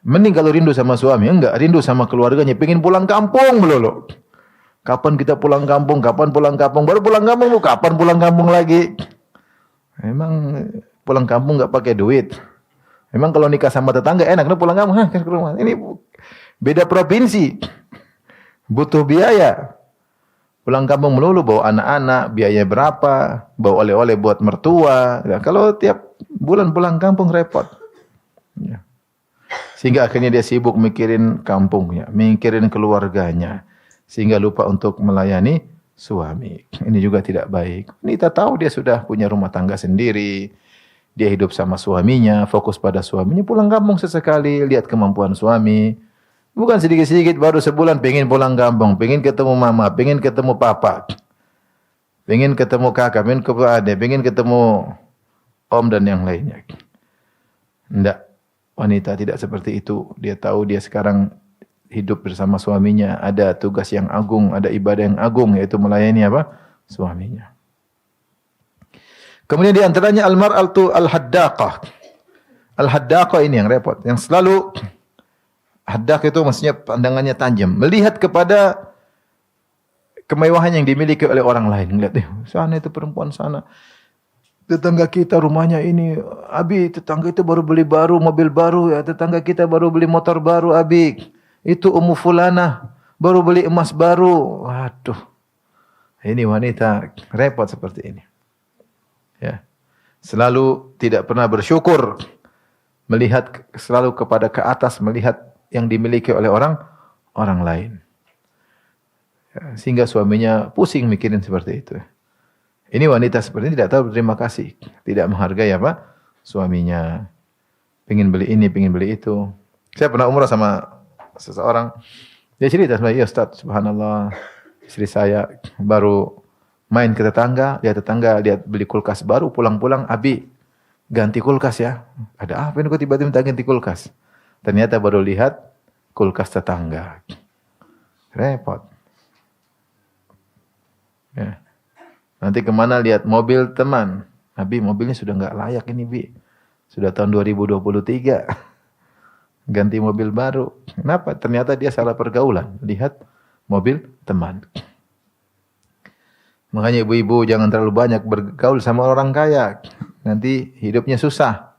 Mending kalau rindu sama suami, enggak, rindu sama keluarganya, pengen pulang kampung melulu. Kapan kita pulang kampung? Kapan pulang kampung? Baru pulang kampung, kapan pulang kampung lagi? Memang pulang kampung enggak pakai duit. Memang kalau nikah sama tetangga enak, pulang kampung, ke rumah. Ini beda provinsi. Butuh biaya. Pulang kampung melulu bawa anak-anak, biaya berapa? Bawa oleh-oleh buat mertua. Ya, kalau tiap bulan pulang kampung repot. Ya. Sehingga akhirnya dia sibuk mikirin kampungnya, mikirin keluarganya. Sehingga lupa untuk melayani suami. Ini juga tidak baik. Wanita tahu dia sudah punya rumah tangga sendiri. Dia hidup sama suaminya, fokus pada suaminya. Pulang kampung sesekali, lihat kemampuan suami. Bukan sedikit-sedikit, baru sebulan pengen pulang kampung. Pengen ketemu mama, pengen ketemu papa. Pengen ketemu kakak, pengen ketemu adik, pengen ketemu om dan yang lainnya. Tidak. Wanita tidak seperti itu. Dia tahu dia sekarang hidup bersama suaminya. Ada tugas yang agung, ada ibadah yang agung, yaitu melayani apa? Suaminya. Kemudian di antaranya al-mar'atu al-haddaqah. Al-haddaqah ini yang repot. Yang selalu, haddaq itu maksudnya pandangannya tajam. Melihat kepada kemewahan yang dimiliki oleh orang lain. Lihat, sana itu perempuan sana. Tetangga kita rumahnya ini, Abi, tetangga itu baru beli mobil baru ya. Tetangga kita baru beli motor baru, Abi. Itu Ummu Fulanah, baru beli emas baru. Waduh. Ini wanita repot seperti ini. Ya. Selalu tidak pernah bersyukur. Melihat selalu kepada ke atas, melihat yang dimiliki oleh orang lain. Ya, sehingga suaminya pusing mikirin seperti itu. Ini wanita seperti ini tidak tahu berterima kasih, tidak menghargai apa suaminya. Pengen beli ini, pengen beli itu. Saya pernah umrah sama seseorang. Dia cerita sama saya, Ustaz, subhanallah, istri saya baru main ke tetangga, lihat beli kulkas baru, pulang-pulang, Abi, ganti kulkas ya. Ada apa ini kok tiba-tiba ganti kulkas? Ternyata baru lihat kulkas tetangga. Repot. Ya. Nanti kemana lihat mobil teman. Abi, mobilnya sudah enggak layak ini, Bi. Sudah tahun 2023. Ganti mobil baru. Kenapa? Ternyata dia salah pergaulan. Lihat mobil teman. Makanya ibu-ibu jangan terlalu banyak bergaul sama orang kaya. Nanti hidupnya susah.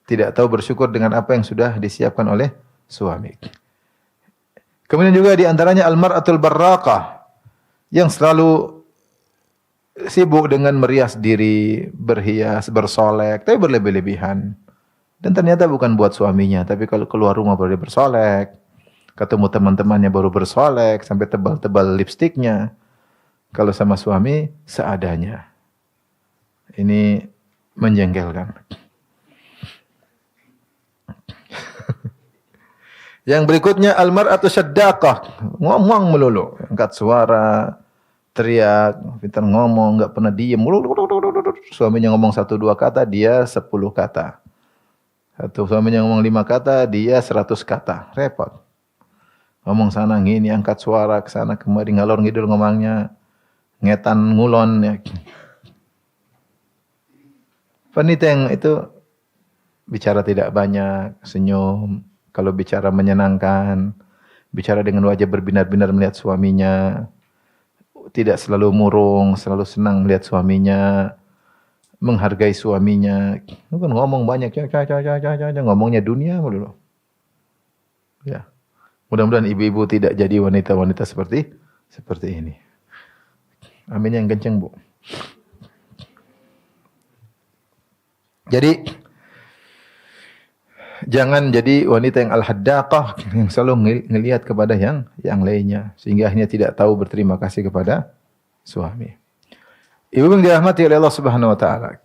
Tidak tahu bersyukur dengan apa yang sudah disiapkan oleh suami. Kemudian juga di antaranya al-mar'atul barraqah. Yang selalu sibuk dengan merias diri, berhias, bersolek, tapi berlebih-lebihan. Dan ternyata bukan buat suaminya, tapi kalau keluar rumah baru dia bersolek, ketemu teman-temannya baru bersolek, sampai tebal-tebal lipstiknya. Kalau sama suami, seadanya. Ini menjengkelkan. Yang berikutnya, al-mar'atu syaddaqah. Ngomong melulu, angkat suara, teriak, pintar ngomong, enggak pernah diam. Suaminya ngomong 1-2 kata, dia 10 kata. Suaminya ngomong 5 kata, dia 100 kata. Repot. Ngomong sana ngini, angkat suara ke sana kemari, ngalor ngidul ngomongnya, ngetan ngulon ya. Wanita yang itu bicara tidak banyak, senyum, kalau bicara menyenangkan, bicara dengan wajah berbinar-binar melihat suaminya. Tidak selalu murung, selalu senang melihat suaminya, menghargai suaminya. Bukan ngomong banyak, ngomongnya dunia dulu. Ya. Mudah-mudahan ibu-ibu tidak jadi wanita-wanita seperti ini. Amin yang kenceng, Bu. Jadi jangan jadi wanita yang al-haddaqah, yang selalu ngelihat kepada yang lainnya sehingga akhirnya tidak tahu berterima kasih kepada suami. Ibu yang dirahmati oleh Allah Subhanahu wa taala.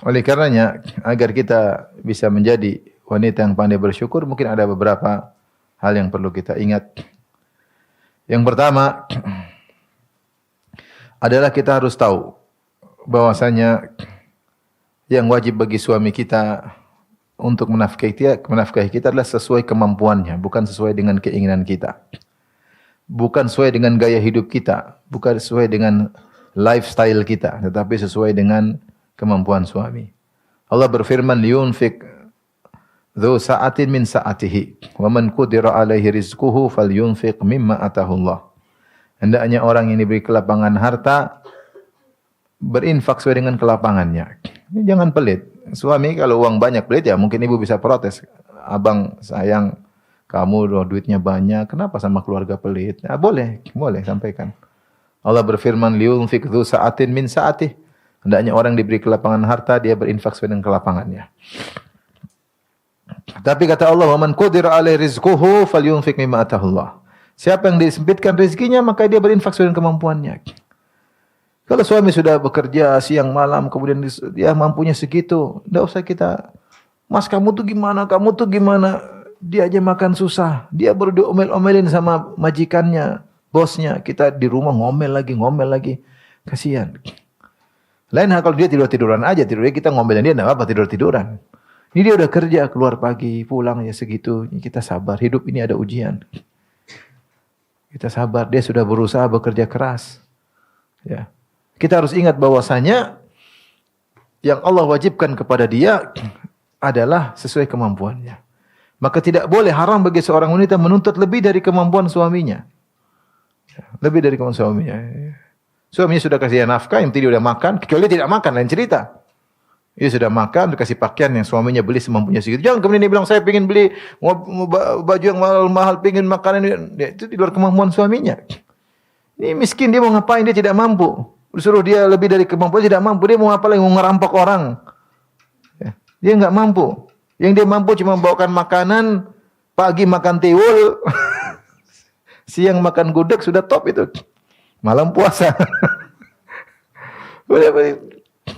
Oleh karenanya agar kita bisa menjadi wanita yang pandai bersyukur, mungkin ada beberapa hal yang perlu kita ingat. Yang pertama adalah kita harus tahu bahwasanya yang wajib bagi suami kita untuk menafkahi kita adalah sesuai kemampuannya, bukan sesuai dengan keinginan kita. Bukan sesuai dengan gaya hidup kita, bukan sesuai dengan lifestyle kita, tetapi sesuai dengan kemampuan suami. Allah berfirman, "Liyunfik dzu sa'atin min sa'atihi, wa man qudira 'alaihi rizquhu falyunfiq mimma atahu Allah." Hendaknya orang yang diberi kelapangan harta berinfak sesuai dengan kelapangannya. Jangan pelit. Suami kalau uang banyak pelit ya mungkin ibu bisa protes. Abang sayang kamu duitnya banyak, kenapa sama keluarga pelit? Nah, boleh sampaikan. Allah berfirman, "Liyunfik dzu sa'atin min sa'atihi." Hendaknya orang diberi kelapangan harta dia berinfak sesuai dengan kelapangannya. Tapi kata Allah, "Wa man qudira 'alaihi rizquhu falyunfiq mimma atahu Allah." Siapa yang disempitkan rezekinya maka dia berinfak sesuai dengan kemampuannya. Kalau suami sudah bekerja siang malam kemudian dia mampunya segitu, enggak usah kita, "Mas kamu tuh gimana? Kamu tuh gimana?" Dia aja makan susah, dia baru diomel-omelin sama majikannya, bosnya. Kita di rumah ngomel lagi. Kasihan. Lain hal kalau dia tiduran aja, tidurnya kita ngomelin dia enggak apa tiduran. Ini dia udah kerja, keluar pagi, pulang ya segitu. Kita sabar, hidup ini ada ujian. Kita sabar, dia sudah berusaha bekerja keras. Ya. Kita harus ingat bahwasanya yang Allah wajibkan kepada dia adalah sesuai kemampuannya. Maka tidak boleh haram bagi seorang wanita menuntut lebih dari kemampuan suaminya. Lebih dari kemampuan suaminya. Suaminya sudah kasih nafkah, yang penting dia sudah makan, kecuali dia tidak makan, lain cerita. Dia sudah makan, dikasih pakaian yang suaminya beli semampunya segitu. Jangan kemudian dia bilang, "Saya ingin beli baju yang mahal-mahal, ingin makanan." Itu di luar kemampuan suaminya. Ini miskin, dia mau ngapain? Dia tidak mampu. Disuruh dia lebih dari kemampuan, tidak mampu. Dia mau apa lagi? Mau ngerampok orang. Dia enggak mampu. Yang dia mampu cuma membawakan makanan, pagi makan tiwul, siang makan gudeg, sudah top itu. Malam puasa.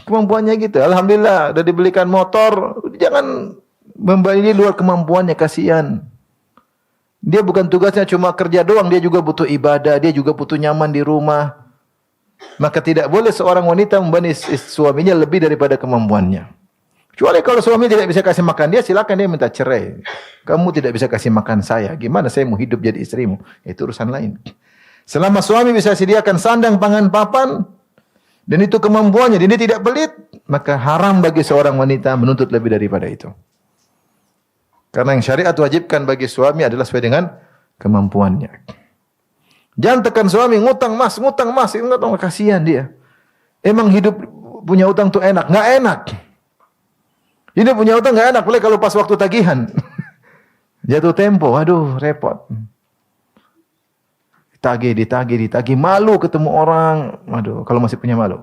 Kemampuannya gitu. Alhamdulillah, udah dibelikan motor. Jangan membeli di luar kemampuannya, kasihan. Dia bukan tugasnya cuma kerja doang, dia juga butuh ibadah, dia juga butuh nyaman di rumah. Maka tidak boleh seorang wanita membebani suaminya lebih daripada kemampuannya. Kecuali kalau suami tidak bisa kasih makan dia, silakan dia minta cerai. Kamu tidak bisa kasih makan saya, gimana saya mau hidup jadi istrimu? Itu urusan lain. Selama suami bisa sediakan sandang, pangan, papan, dan itu kemampuannya, dan dia tidak pelit, maka haram bagi seorang wanita menuntut lebih daripada itu. Karena yang syariat wajibkan bagi suami adalah sesuai dengan kemampuannya. Jangan tekan suami, ngutang mas, kasihan dia. Emang hidup punya utang tuh enak? Nggak enak. Hidup punya utang nggak enak, boleh kalau pas waktu tagihan. Jatuh tempo, aduh repot. Ditagih, malu ketemu orang. Aduh, kalau masih punya malu.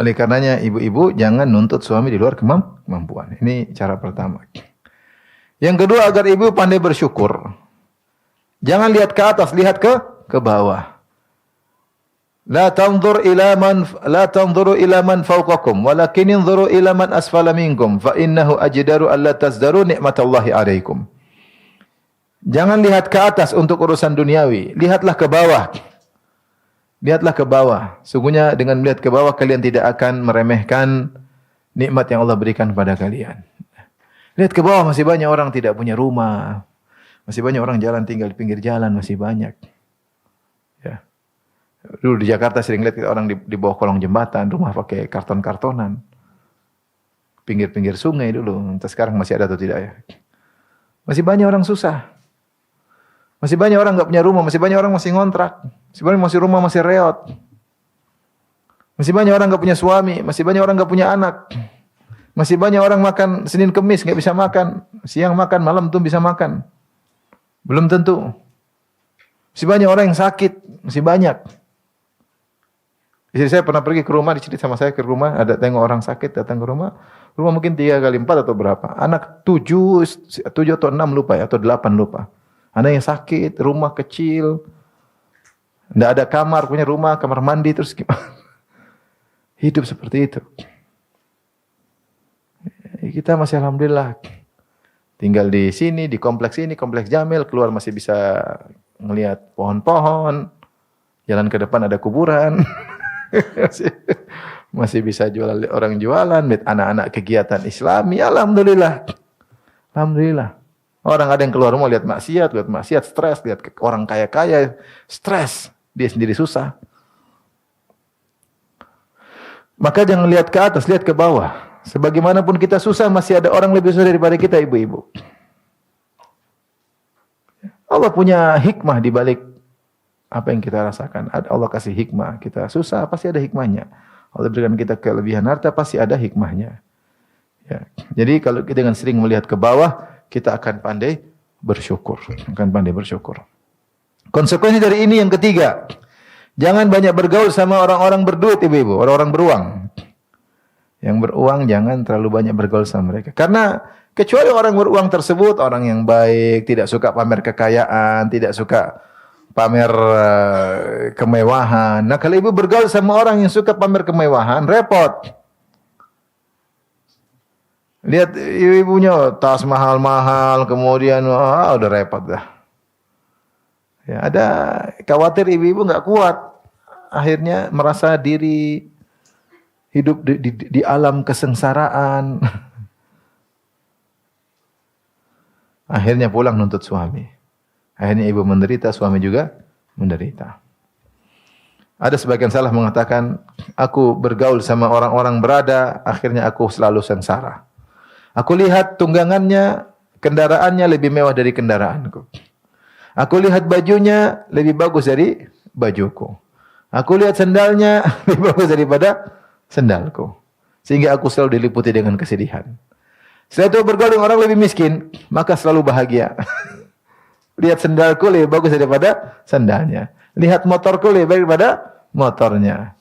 Oleh karenanya ibu-ibu jangan nuntut suami di luar kemampuan. Ini cara pertama. Yang kedua, agar ibu pandai bersyukur. Jangan lihat ke atas, lihat ke bawah. La tanzuru ila man fawqakum, walakin inzuru ila man asfala minkum, fa innahu ajdaru alla tazdaru ni'matallahi 'alaikum. Jangan lihat ke atas untuk urusan duniawi, lihatlah ke bawah. Lihatlah ke bawah. Sungguhnya dengan melihat ke bawah kalian tidak akan meremehkan nikmat yang Allah berikan kepada kalian. Lihat ke bawah, masih banyak orang tidak punya rumah. Masih banyak orang jalan tinggal di pinggir jalan, masih banyak. Ya. Dulu di Jakarta sering lihat orang di bawah kolong jembatan, rumah pakai karton-kartonan. Pinggir-pinggir sungai dulu. Entah sekarang masih ada atau tidak ya. Masih banyak orang susah. Masih banyak orang enggak punya rumah, masih banyak orang masih ngontrak. Masih banyak rumah masih reot. Masih banyak orang enggak punya suami, masih banyak orang enggak punya anak. Masih banyak orang makan Senin Kemis nggak bisa makan, siang makan, malam tuh bisa makan. Belum tentu. Masih banyak orang yang sakit, masih banyak. Istri saya pernah pergi ke rumah, dicerita sama saya ke rumah, ada tengok orang sakit datang ke rumah mungkin 3 kali 4 atau berapa. Anak 7 atau 6 lupa ya, atau 8 lupa. Anak yang sakit, rumah kecil, tidak ada kamar, punya rumah, kamar mandi, terus gimana? Hidup seperti itu. Kita masih alhamdulillah tinggal di sini, di kompleks ini, kompleks Jamil, keluar masih bisa ngelihat pohon-pohon, jalan ke depan ada kuburan. masih bisa jualan, orang jualan, anak-anak kegiatan Islami, alhamdulillah. Alhamdulillah. Orang ada yang keluar rumah lihat maksiat, stres, lihat orang kaya-kaya, stres, dia sendiri susah. Maka jangan lihat ke atas, lihat ke bawah. Sebagaimanapun kita susah, masih ada orang lebih susah daripada kita, ibu-ibu. Allah punya hikmah di balik apa yang kita rasakan. Allah kasih hikmah. Kita susah, pasti ada hikmahnya. Allah berikan kita kelebihan harta, pasti ada hikmahnya. Ya. Jadi kalau kita dengan sering melihat ke bawah, kita akan pandai bersyukur. Konsekuensi dari ini yang ketiga. Jangan banyak bergaul sama orang-orang berduit, ibu-ibu. Orang-orang beruang. Yang beruang jangan terlalu banyak bergaul sama mereka. Karena kecuali orang beruang tersebut, orang yang baik, tidak suka pamer kekayaan, tidak suka pamer kemewahan. Nah, kalau ibu bergaul sama orang yang suka pamer kemewahan, repot. Lihat ibunya tas mahal-mahal, kemudian udah repot dah. Ya, ada khawatir ibu-ibu nggak kuat. Akhirnya merasa diri hidup di alam kesengsaraan. Akhirnya pulang nuntut suami. Akhirnya ibu menderita, suami juga menderita. Ada sebagian salah mengatakan, aku bergaul sama orang-orang berada, akhirnya aku selalu sengsara. Aku lihat tunggangannya, kendaraannya lebih mewah dari kendaraanku. Aku lihat bajunya lebih bagus dari bajuku. Aku lihat sendalnya lebih bagus daripada sendalku. Sehingga aku selalu diliputi dengan kesedihan. Setelah itu bergaul dengan orang lebih miskin, maka selalu bahagia. Lihat sendalku lebih bagus daripada sendalnya. Lihat motorku lebih baik daripada motornya.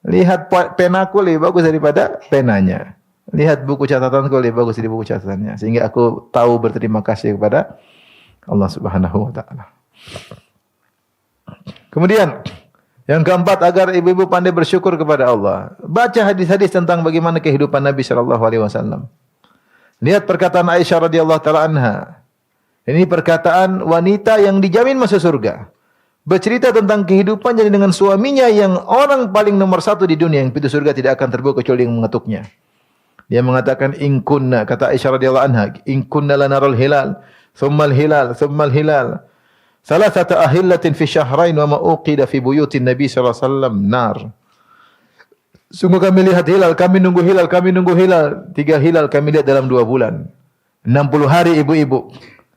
Lihat penaku lebih bagus daripada penanya. Lihat buku catatanku lebih bagus dari buku catatannya. Sehingga aku tahu berterima kasih kepada Allah Subhanahu wa taala. Kemudian yang keempat, agar ibu-ibu pandai bersyukur kepada Allah. Baca hadis-hadis tentang bagaimana kehidupan Nabi sallallahu alaihi wasallam. Lihat perkataan Aisyah radhiyallahu taala anha. Ini perkataan wanita yang dijamin masuk surga. Bercerita tentang kehidupannya dengan suaminya yang orang paling nomor 1 di dunia, yang pintu surga tidak akan terbuka kecuali yang mengetuknya. Dia mengatakan, in kunna, kata Aisyah radhiyallahu anha, in kunna lanarul hilal, thumma al-hilal, thumma al-hilal. Salasata ahillatin fi syahrain wa ma uqida fi buyutin Nabi sallallahu alaihi wasallam nar. Sungguh kami lihat hilal, kami nunggu hilal, kami nunggu hilal. 3 hilal kami lihat dalam 2 bulan. 60 hari ibu-ibu.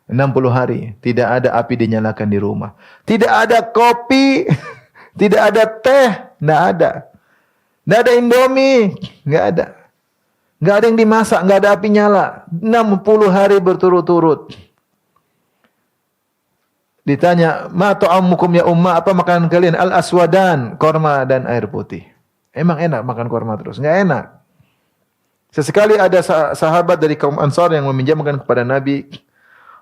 60 hari. Tidak ada api dinyalakan di rumah. Tidak ada kopi. Tidak ada teh. Tidak ada. Tidak ada Indomie. Tidak ada. Tidak ada yang dimasak. Tidak ada api nyala. 60 hari berturut-turut. Ditanya, ma ta'amukum ya umma, apa makanan kalian? Al-aswadan, korma dan air putih. Emang enak makan korma terus? Enggak enak. Sesekali ada sahabat dari kaum Ansar yang meminjamkan kepada Nabi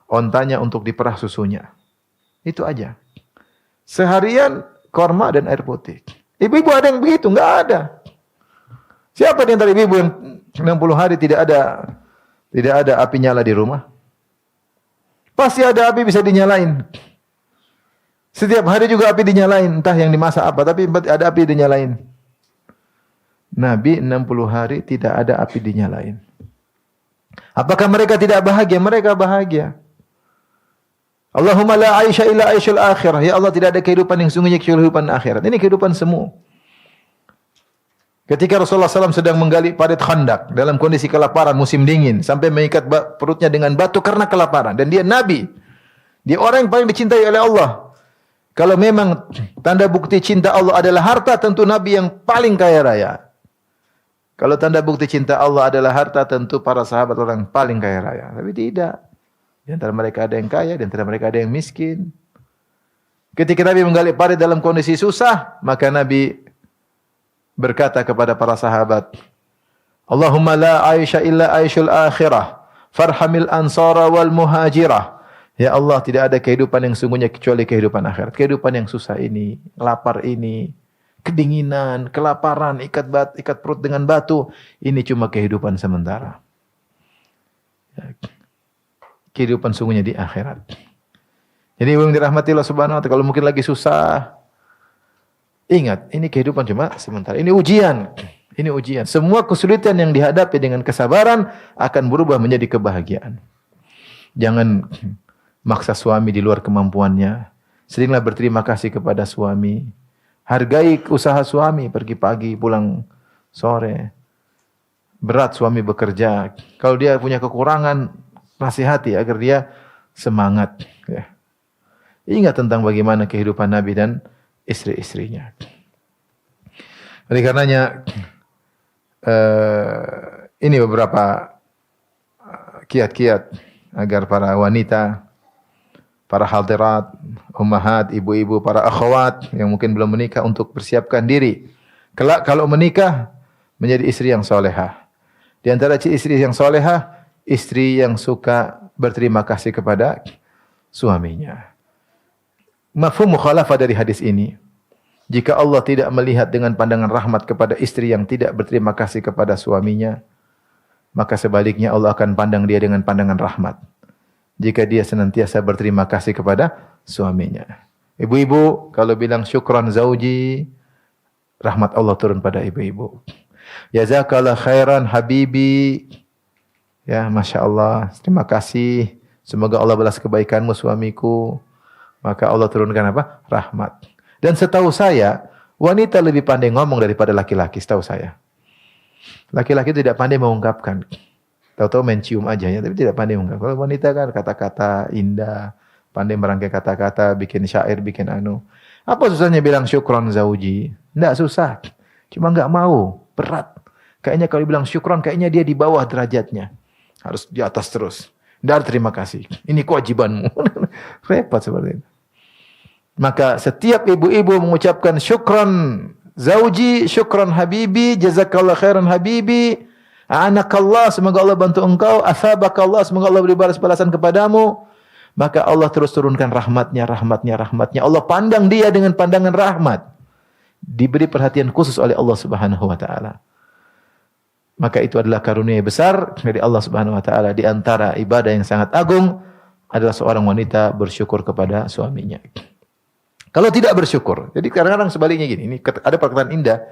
ontanya untuk diperah susunya. Itu aja. Seharian korma dan air putih. Ibu-ibu ada yang begitu? Enggak ada. Siapa di antara ibu-ibu yang 60 hari tidak ada api nyala di rumah? Pasti ada api bisa dinyalain. Setiap hari juga api dinyalain, entah yang dimasak apa, tapi ada api dinyalain. Nabi 60 hari tidak ada api dinyalain. Apakah mereka tidak bahagia? Mereka bahagia. Allahumma la aisha illa aishul akhirah. Ya Allah, tidak ada kehidupan yang sungguhnya kecuali kehidupan akhirat. Ini kehidupan semu. Ketika Rasulullah SAW sedang menggali parit Khandak dalam kondisi kelaparan musim dingin, sampai mengikat perutnya dengan batu karena kelaparan, dan dia Nabi, dia orang yang paling dicintai oleh Allah. Kalau memang tanda bukti cinta Allah adalah harta, tentu Nabi yang paling kaya raya. Kalau tanda bukti cinta Allah adalah harta, tentu para sahabat orang paling kaya raya. Tapi tidak. Di antara mereka ada yang kaya, di antara mereka ada yang miskin. Ketika Nabi menggali parit dalam kondisi susah, maka Nabi berkata kepada para sahabat, Allahumma la aisha illa aishul akhirah, farhamil ansara wal muhajirah. Ya Allah, tidak ada kehidupan yang sungguhnya kecuali kehidupan akhirat. Kehidupan yang susah ini, lapar ini, kedinginan, kelaparan, ikat perut dengan batu, ini cuma kehidupan sementara. Kehidupan sungguhnya di akhirat. Jadi yang dirahmati Allah Subhanahu wa taala, kalau mungkin lagi susah, ingat, ini kehidupan cuma sementara. Ini ujian. Ini ujian. Semua kesulitan yang dihadapi dengan kesabaran akan berubah menjadi kebahagiaan. Jangan maksa suami di luar kemampuannya. Seringlah berterima kasih kepada suami. Hargai usaha suami, pergi pagi, pulang sore. Berat suami bekerja. Kalau dia punya kekurangan, nasihati agar dia semangat. Ya. Ingat tentang bagaimana kehidupan Nabi dan istri-istrinya. Oleh karenanya, ini beberapa kiat-kiat agar para wanita, para hadirat, ummahat, ibu-ibu, para akhwat yang mungkin belum menikah untuk persiapkan diri. Kelak kalau menikah, menjadi istri yang solehah. Di antara istri yang solehah, istri yang suka berterima kasih kepada suaminya. Mafhum mukhalafah dari hadis ini. Jika Allah tidak melihat dengan pandangan rahmat kepada istri yang tidak berterima kasih kepada suaminya, maka sebaliknya Allah akan pandang dia dengan pandangan rahmat. Jika dia senantiasa berterima kasih kepada suaminya. Ibu-ibu, kalau bilang syukran zauji, rahmat Allah turun pada ibu-ibu. Jazakallah khairan habibi. Ya, Masya Allah, terima kasih. Semoga Allah balas kebaikanmu suamiku. Maka Allah turunkan apa? Rahmat. Dan setahu saya, wanita lebih pandai ngomong daripada laki-laki, setahu saya. Laki-laki tidak pandai mengungkapkan. Tahu-tahu mencium aja ya, tapi tidak pandai mengungkapkan. Kalau wanita kan kata-kata indah, pandai merangkai kata-kata, bikin syair, bikin anu. Apa susahnya bilang syukron zauji? Tidak susah. Cuma enggak mau, berat. Kayaknya kalau bilang syukron, kayaknya dia di bawah derajatnya. Harus di atas terus. Tidak terima kasih. Ini kewajibanmu. Repot seperti itu. Maka setiap ibu-ibu mengucapkan syukron zauji, syukron habibi, jazakallah khairan habibi, anakallah, semoga Allah bantu engkau, athabakallah, semoga Allah beri balasan kepadamu. Maka Allah terus turunkan rahmatnya, rahmatnya, rahmatnya. Allah pandang dia dengan pandangan rahmat. Diberi perhatian khusus oleh Allah Subhanahu wa taala. Maka itu adalah karunia besar dari Allah Subhanahu wa taala. Di antara ibadah yang sangat agung adalah seorang wanita bersyukur kepada suaminya. Kalau tidak bersyukur, jadi kadang-kadang sebaliknya gini, ini ada perkataan indah.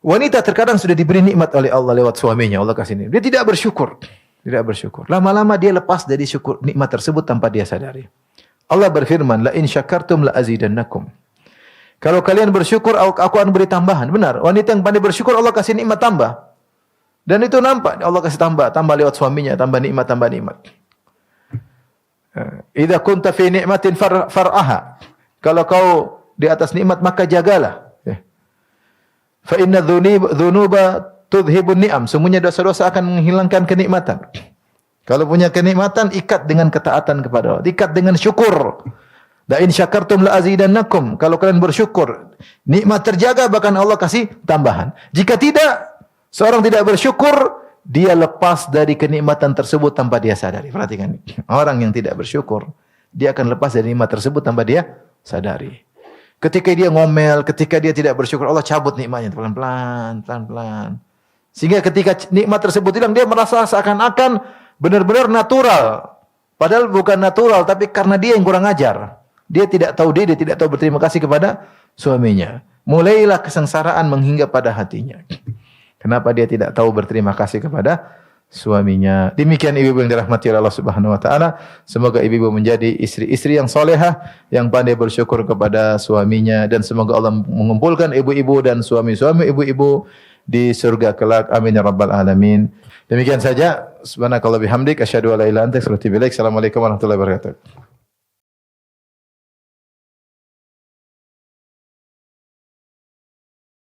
Wanita terkadang sudah diberi nikmat oleh Allah lewat suaminya, Allah kasih nikmat. Dia tidak bersyukur. Tidak bersyukur. Lama-lama dia lepas dari syukur nikmat tersebut tanpa dia sadari. Allah berfirman, la in syakartum la azidannakum. Kalau kalian bersyukur, aku akan beri tambahan. Benar, wanita yang pandai bersyukur, Allah kasih nikmat tambah. Dan itu nampak, Allah kasih tambah lewat suaminya, tambah nikmat, tambah nikmat. Idza kunta fi ni'matin far'aha. Kalau kau di atas nikmat, maka jagalah. Fa inna dzunuba tudhibun ni'am. Semuanya dosa-dosa akan menghilangkan kenikmatan. Kalau punya kenikmatan, ikat dengan ketaatan kepada Allah. Ikat dengan syukur. La in syakartum la azidannakum. Kalau kalian bersyukur, nikmat terjaga, bahkan Allah kasih tambahan. Jika tidak, seorang tidak bersyukur, dia lepas dari kenikmatan tersebut tanpa dia sadari. Perhatikan. Orang yang tidak bersyukur, dia akan lepas dari nikmat tersebut tanpa dia sadari. Ketika dia ngomel, ketika dia tidak bersyukur, Allah cabut nikmatnya pelan-pelan, pelan-pelan. Sehingga ketika nikmat tersebut hilang, dia merasa seakan-akan benar-benar natural. Padahal bukan natural, tapi karena dia yang kurang ajar. Dia tidak tahu dia tidak tahu berterima kasih kepada suaminya. Mulailah kesengsaraan menghingga pada hatinya. Kenapa dia tidak tahu berterima kasih kepada suaminya? Demikian ibu-ibu yang dirahmati oleh Allah Subhanahu wa taala. Semoga ibu-ibu menjadi istri-istri yang solehah, yang pandai bersyukur kepada suaminya, dan semoga Allah mengumpulkan ibu-ibu dan suami-suami ibu-ibu di surga kelak. Amin ya rabbal alamin. Demikian saja. Subhanakallah bihamdik asyhadu an la ilaha illa anta astaghfiruka wa atubu ilaik. Assalamualaikum warahmatullahi wabarakatuh.